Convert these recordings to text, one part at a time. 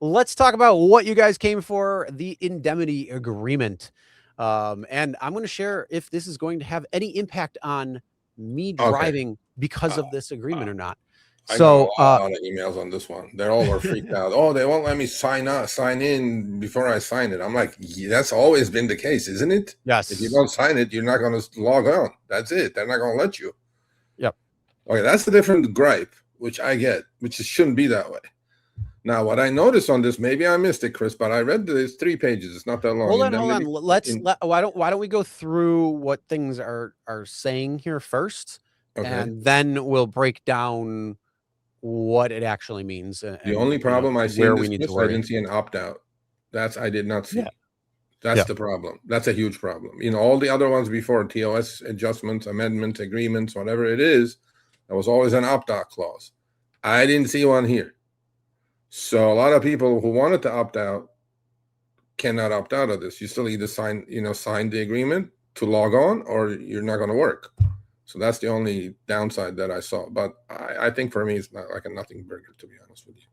let's talk about what you guys came for, the indemnity agreement. And I'm going to share if this is going to have any impact on me Okay. driving because Uh, of this agreement or not. I got So, a lot of emails on this one. They all were freaked out. Oh, they won't let me sign in before I sign it. I'm like, yeah, that's always been the case, isn't it? If you yes. don't sign it, you're not going to log on. That's it. They're not going to let you. Yep. Okay, that's a different gripe, which I get, which it shouldn't be that way. Now, what I noticed on this, maybe I missed it, Chris, but I read this 3 pages. It's not that long. Hold on. Indemnity. Why don't we go through what things are saying here first, Okay. and then we'll break down what it actually means The only and problem I see in where we this, need to Chris, I worry. didn't see an opt out. I did not Yeah. see. That's Yeah. the problem. That's a huge problem. All the other ones before, TOS adjustments, amendments, agreements, whatever it is, there was always an opt out clause. I didn't see one here. So a lot of people who wanted to opt out cannot opt out of this. You still either sign the agreement to log on, or you're not going to work. So that's the only downside that I saw. But I think for me, it's not like a nothing burger, to be honest with you.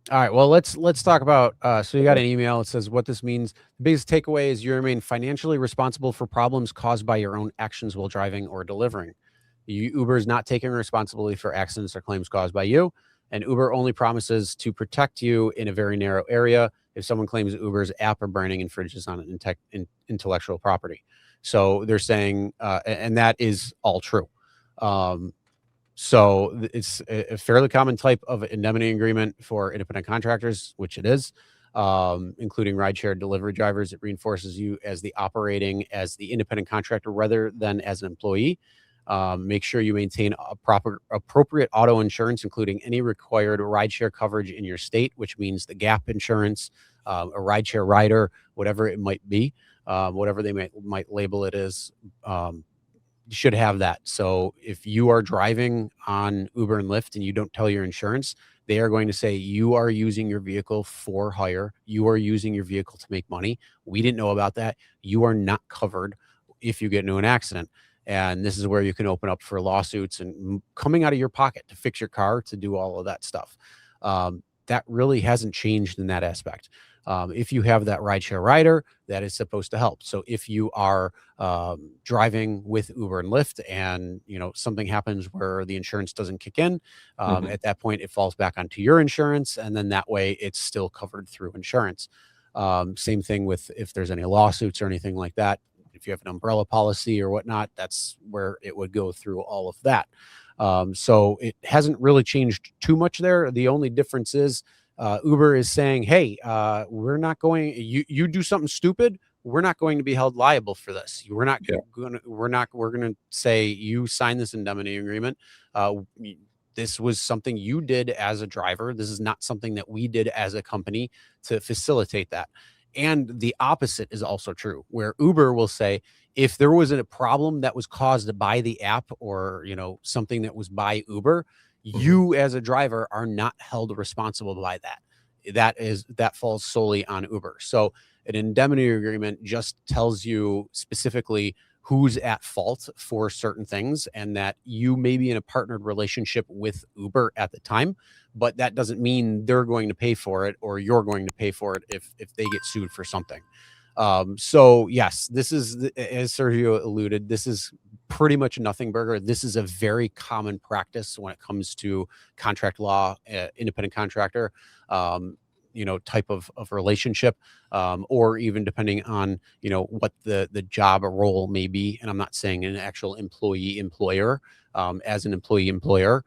All right. Well, let's talk about. So you got an email. It says what this means. The biggest takeaway is you remain financially responsible for problems caused by your own actions while driving or delivering. Uber is not taking responsibility for accidents or claims caused by you, and Uber only promises to protect you in a very narrow area if someone claims Uber's app or branding infringes on intellectual property. So they're saying, and that is all true. So it's a fairly common type of indemnity agreement for independent contractors, which it is, including rideshare delivery drivers. It reinforces you as the as the independent contractor rather than as an employee. Make sure you maintain appropriate auto insurance, including any required rideshare coverage in your state, which means the gap insurance, a rideshare rider, whatever it might be, whatever they might label it as. You should have that. So if you are driving on Uber and Lyft and you don't tell your insurance, they are going to say you are using your vehicle for hire. You are using your vehicle to make money. We didn't know about that. You are not covered if you get into an accident. And this is where you can open up for lawsuits and coming out of your pocket to fix your car, to do all of that stuff. That really hasn't changed in that aspect. If you have that rideshare rider, that is supposed to help. So if you are driving with Uber and Lyft, and something happens where the insurance doesn't kick in, at that point it falls back onto your insurance, and then that way it's still covered through insurance. Same thing with if there's any lawsuits or anything like that. If you have an umbrella policy or whatnot, that's where it would go through all of that. So it hasn't really changed too much there. The only difference is Uber is saying, hey, we're not going, you do something stupid, we're not going to be held liable for this. We're going to say you sign this indemnity agreement. This was something you did as a driver. This is not something that we did as a company to facilitate that. And the opposite is also true, where Uber will say, if there was a problem that was caused by the app or, something that was by Uber, you as a driver are not held responsible by that. That falls solely on Uber. So an indemnity agreement just tells you specifically who's at fault for certain things, and that you may be in a partnered relationship with Uber at the time, but that doesn't mean they're going to pay for it or you're going to pay for it if they get sued for something. So yes, this is, as Sergio alluded, this is pretty much a nothing burger. This is a very common practice when it comes to contract law, independent contractor, type of relationship, or even depending on, what the job or role may be. And I'm not saying an actual employee employer, as an employee employer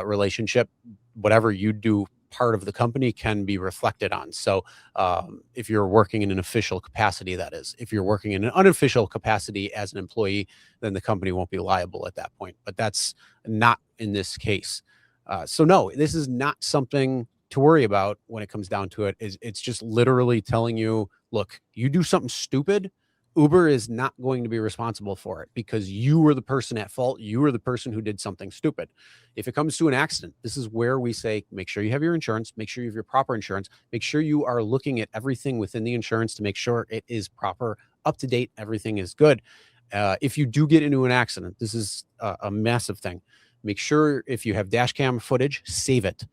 relationship, whatever you do part of the company can be reflected on. So if you're working in an official capacity, that is, if you're working in an unofficial capacity as an employee, then the company won't be liable at that point. But that's not in this case. So no, this is not something to worry about when it comes down to it. It's just literally telling you, look, you do something stupid, Uber is not going to be responsible for it because you were the person at fault. You were the person who did something stupid. If it comes to an accident, this is where we say, make sure you have your insurance, make sure you have your proper insurance, make sure you are looking at everything within the insurance to make sure it is proper, up to date, everything is good. If you do get into an accident, this is a massive thing. Make sure if you have dash cam footage, save it.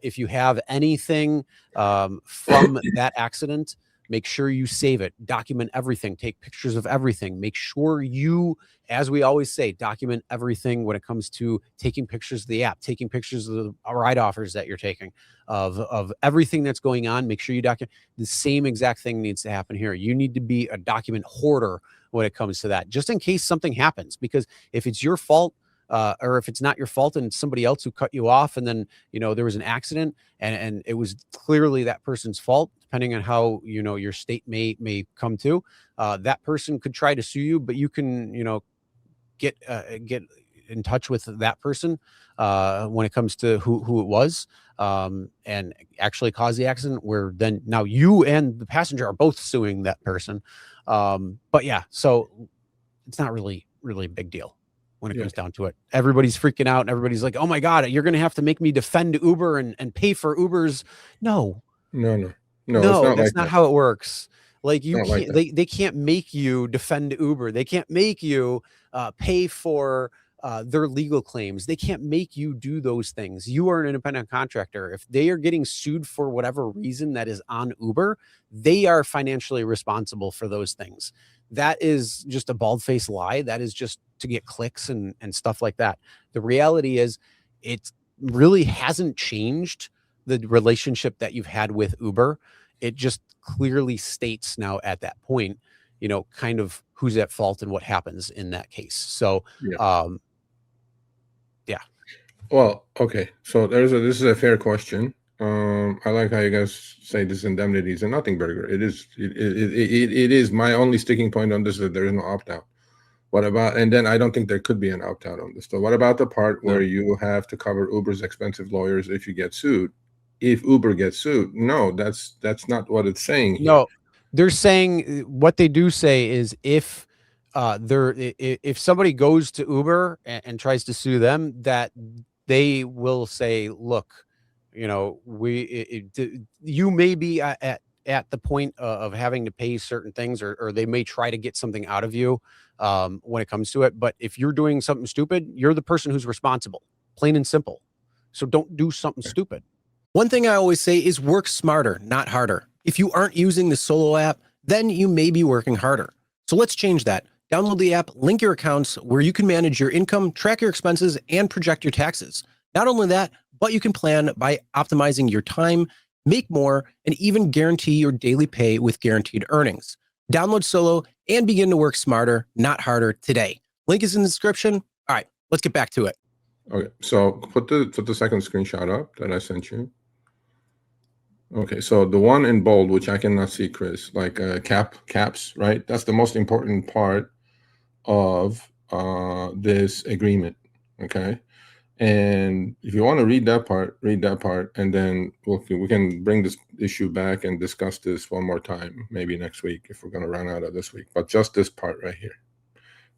If you have anything from that accident, make sure you save it, document everything, take pictures of everything. Make sure you, as we always say, document everything when it comes to taking pictures of the app, taking pictures of the ride offers that you're taking, of everything that's going on. Make sure you document. The same exact thing needs to happen here. You need to be a document hoarder when it comes to that, just in case something happens. Because if it's your fault, or if it's not your fault and it's somebody else who cut you off, and then there was an accident and it was clearly that person's fault, depending on how your state may come to, that person could try to sue you, but you can get in touch with that person when it comes to who it was, and actually cause the accident, where then now you and the passenger are both suing that person. But yeah, so it's not really a big deal when it comes down to it. Everybody's freaking out and everybody's like, oh my God, you're going to have to make me defend Uber and pay for Ubers. No, that's not how it works. Like, you can't, they can't make you defend Uber. They can't make you pay for their legal claims. They can't make you do those things. You are an independent contractor. If they are getting sued for whatever reason that is on Uber, they are financially responsible for those things. That is just a bald-faced lie. That is just to get clicks and stuff like that. The reality is, it really hasn't changed the relationship that you've had with Uber. It just clearly states now at that point, kind of who's at fault and what happens in that case. So, yeah. Well, okay. So this is a fair question. I like how you guys say this indemnity is a nothing burger. It is my only sticking point on this, is that there is no opt-out. What about, and then I don't think there could be an opt-out on this. So what about the part where you have to cover Uber's expensive lawyers if you get sued? If Uber gets sued? No, that's not what it's saying here. No, they're saying, what they do say is, if somebody goes to Uber and tries to sue them, that they will say, look, you may be at the point of having to pay certain things, or they may try to get something out of you when it comes to it. But if you're doing something stupid, you're the person who's responsible, plain and simple. So don't do something stupid. One thing I always say is work smarter, not harder. If you aren't using the Solo app, then you may be working harder. So let's change that. Download the app, link your accounts, where you can manage your income, track your expenses, and project your taxes. Not only that, but you can plan by optimizing your time, make more, and even guarantee your daily pay with guaranteed earnings. Download Solo and begin to work smarter, not harder today. Link is in the description. All right, let's get back to it. Okay, so put the second screenshot up that I sent you. Okay, so the one in bold, which I cannot see, Chris, like caps, right? That's the most important part of this agreement. Okay, and if you want to read that part, and then we can bring this issue back and discuss this one more time, maybe next week if we're going to run out of this week. But just this part right here,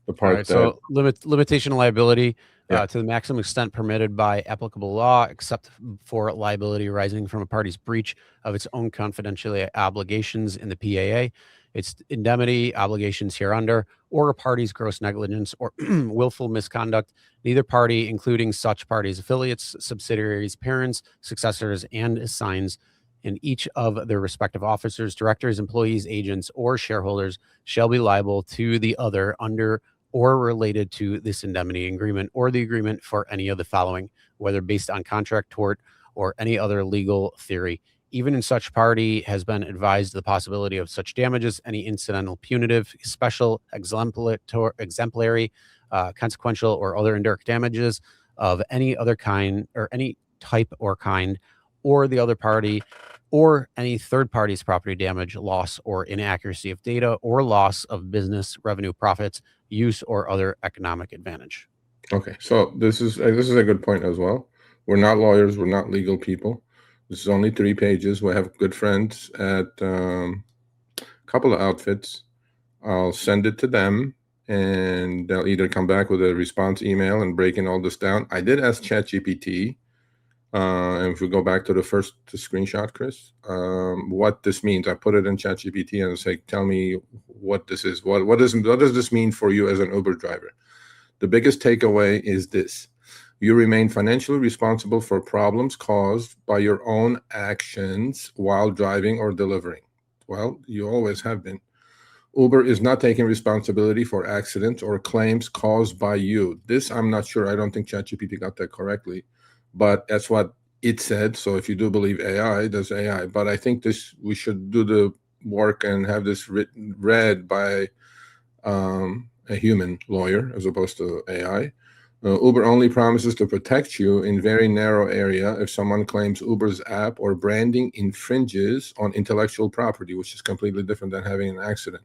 the part that, so limitation of liability. To the maximum extent permitted by applicable law, except for liability arising from a party's breach of its own confidential obligations in the PAA, its indemnity obligations hereunder, or a party's gross negligence or willful misconduct. Neither party, including such parties' affiliates, subsidiaries, parents, successors, and assigns, and each of their respective officers, directors, employees, agents, or shareholders, shall be liable to the other under or related to this indemnity agreement or the agreement for any of the following, whether based on contract, tort, or any other legal theory. Even in such party has been advised of the possibility of such damages, any incidental, punitive, special, exemplary, consequential, or other indirect damages of any other kind, or any type or kind, or the other party, or any third party's property damage, loss, or inaccuracy of data, or loss of business, revenue, profits, use, or other economic advantage. Okay, so this is a good point as well. We're not lawyers. We're not legal people. This is only 3 pages. We have good friends at a couple of outfits. I'll send it to them, and they'll either come back with a response email and breaking all this down. I did ask ChatGPT, and if we go back to the first screenshot, Chris, what this means. I put it in ChatGPT and say, tell me what this is. What does this mean for you as an Uber driver? The biggest takeaway is this. You remain financially responsible for problems caused by your own actions while driving or delivering. Well, you always have been. Uber is not taking responsibility for accidents or claims caused by you. This, I'm not sure. I don't think ChatGPT got that correctly, but that's what it said. So if you do believe AI, there's AI. But I think we should do the work and have this read by a human lawyer as opposed to AI. Uber only promises to protect you in very narrow area if someone claims Uber's app or branding infringes on intellectual property, which is completely different than having an accident.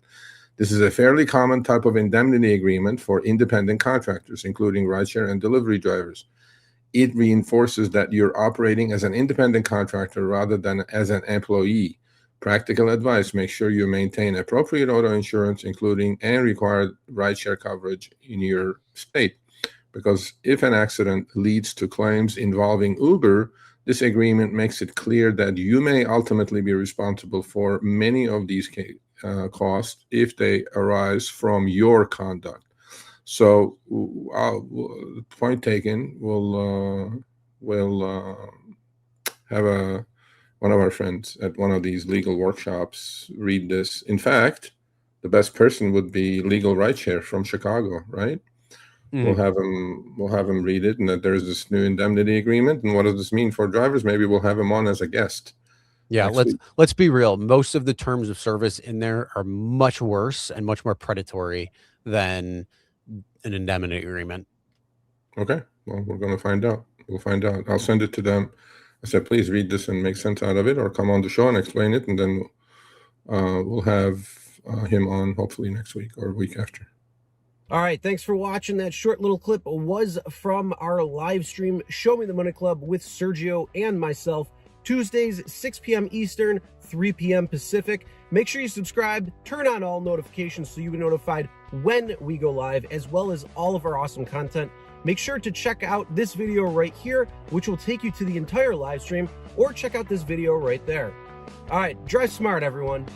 This is a fairly common type of indemnity agreement for independent contractors, including rideshare and delivery drivers. It reinforces that you're operating as an independent contractor rather than as an employee. Practical advice: make sure you maintain appropriate auto insurance, including and required rideshare coverage in your state. Because if an accident leads to claims involving Uber, this agreement makes it clear that you may ultimately be responsible for many of these costs if they arise from your conduct. So, point taken. We'll have one of our friends at one of these legal workshops read this. In fact, the best person would be Legal Rideshare from Chicago, right? We'll have him read it, and that there's this new indemnity agreement, and what does this mean for drivers? Maybe we'll have him on as a guest. Yeah, let's be real. Most of the terms of service in there are much worse and much more predatory than an indemnity agreement. Okay, well, we're going to find out. We'll find out. I'll send it to them. I said, please read this and make sense out of it, or come on the show and explain it, and then we'll have him on hopefully next week or a week after. All right, thanks for watching. That short little clip was from our live stream, Show Me the Money Club with Sergio and myself, Tuesdays, 6 p.m. Eastern, 3 p.m. Pacific. Make sure you subscribe, turn on all notifications so you'll be notified when we go live, as well as all of our awesome content. Make sure to check out this video right here, which will take you to the entire live stream, or check out this video right there. All right, drive smart, everyone.